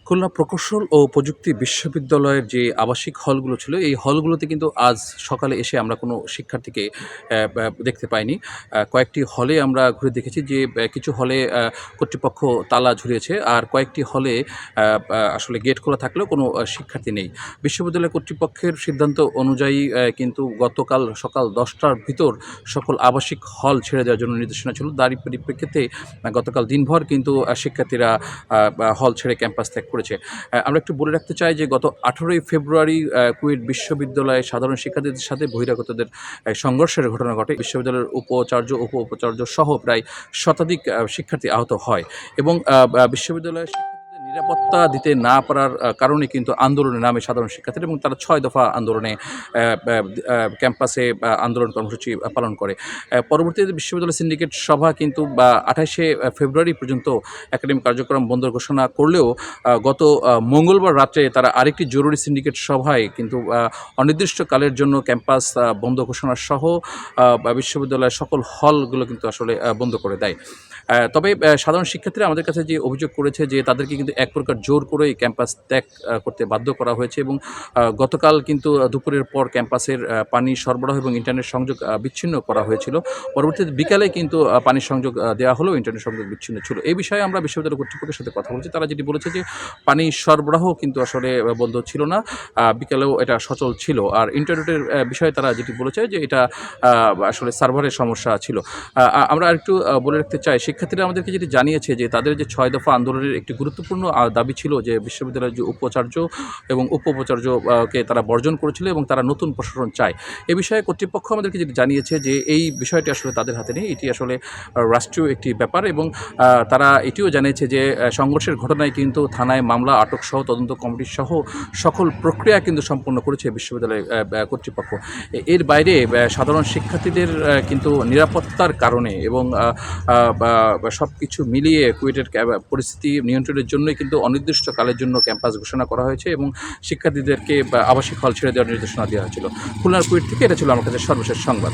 খুলনা প্রকৌশল ও প্রযুক্তি বিশ্ববিদ্যালয়ের যে আবাসিক হলগুলো ছিল, এই হলগুলোতে কিন্তু আজ সকালে এসে আমরা কোনো শিক্ষার্থীকে দেখতে পাইনি। কয়েকটি হলে আমরা ঘুরে দেখেছি যে কিছু হলে কর্তৃপক্ষ তালা ঝুলিয়েছে, আর কয়েকটি হলে আসলে গেট খোলা থাকলেও কোনো শিক্ষার্থী নেই। বিশ্ববিদ্যালয় কর্তৃপক্ষের সিদ্ধান্ত অনুযায়ী কিন্তু গতকাল সকাল ১০টার ভিতর সকল আবাসিক হল ছেড়ে দেওয়ার জন্য নির্দেশনা ছিল। তারই পরিপ্রেক্ষিতে গতকাল দিনভর কিন্তু শিক্ষার্থীরা হল ছেড়ে ক্যাম্পাস ত্যাগ করেছে। আমরা একটু বলে রাখতে চাই যে গত 18ই ফেব্রুয়ারি কুয়েট বিশ্ববিদ্যালয়ে সাধারণ শিক্ষার্থীদের সাথে বহিরাগতদের সংঘর্ষের ঘটনা ঘটে। বিশ্ববিদ্যালয়ের উপাচার্য উপাচার্য সহ প্রায় শতাধিক শিক্ষার্থী আহত হয় এবং বিশ্ববিদ্যালয়ের নিরাপত্তা দিতে না পারার কারণে কিন্তু আন্দোলনে নামে সাধারণ শিক্ষার্থীরা এবং তারা 6 দফা আন্দোলনে ক্যাম্পাসে আন্দোলন কর্মসূচি পালন করে। পরবর্তীতে বিশ্ববিদ্যালয় সিন্ডিকেট সভা কিন্তু 28শে ফেব্রুয়ারি পর্যন্ত একাডেমিক কার্যক্রম বন্ধ ঘোষণা করলেও গত মঙ্গলবার রাত্রে তারা আরেকটি জরুরি সিন্ডিকেট সভায় কিন্তু অনির্দিষ্টকালের জন্য ক্যাম্পাস বন্ধ ঘোষণা সহ বিশ্ববিদ্যালয়ের সকল হলগুলো কিন্তু আসলে বন্ধ করে দেয়। তবে সাধারণ শিক্ষার্থীরা আমাদের কাছে যে অভিযোগ করেছে যে তাদেরকে কিন্তু এক প্রকার জোর করেই ক্যাম্পাস ত্যাগ করতে বাধ্য করা হয়েছে এবং গতকাল কিন্তু দুপুরের পর ক্যাম্পাসের পানি সরবরাহ এবং ইন্টারনেট সংযোগ বিচ্ছিন্ন করা হয়েছিল। পরবর্তীতে বিকালে কিন্তু পানির সংযোগ দেওয়া হলেও ইন্টারনেট সংযোগ বিচ্ছিন্ন ছিল। এই বিষয়ে আমরা বিশ্ববিদ্যালয় কর্তৃপক্ষের সাথে কথা বলছি। তারা যেটি বলেছে যে পানি সরবরাহ কিন্তু আসলে বন্ধ ছিল না, বিকালেও এটা সচল ছিল। আর ইন্টারনেটের বিষয়ে তারা যেটি বলেছে যে এটা আসলে সার্ভারের সমস্যা ছিল। আমরা আরেকটু বলে রাখতে চাই, শিক্ষার্থীরা আমাদেরকে যেটি জানিয়েছে যে তাদের যে 6 দফা আন্দোলনের একটি গুরুত্বপূর্ণ দাবি ছিল যে বিশ্ববিদ্যালয়ের যে উপাচার্য এবং উপাচার্যকে তারা বর্জন করেছিল এবং তারা নতুন প্রশাসন চায়। এ বিষয়ে কর্তৃপক্ষ আমাদেরকে যেটি জানিয়েছে যে এই বিষয়টি আসলে তাদের হাতে নেই, এটি আসলে রাষ্ট্রীয় একটি ব্যাপার এবং তারা এটিও জানিয়েছে যে সংঘর্ষের ঘটনায় কিন্তু থানায় মামলা, আটক সহ তদন্ত কমিটি সহ সকল প্রক্রিয়া কিন্তু সম্পন্ন করেছে বিশ্ববিদ্যালয় কর্তৃপক্ষ। এর বাইরে সাধারণ শিক্ষার্থীদের কিন্তু নিরাপত্তার কারণে এবং সব কিছু মিলিয়ে কুয়েটের পরিস্থিতি নিয়ন্ত্রণের জন্যই কিন্তু অনির্দিষ্টকালের জন্য ক্যাম্পাস ঘোষণা করা হয়েছে এবং শিক্ষার্থীদেরকে আবাসিক হল ছেড়ে দেওয়ার নির্দেশনা দেওয়া হয়েছিল। খুলনার কুয়েট থেকে এটা ছিল আমার কাছে সর্বশেষ সংবাদ।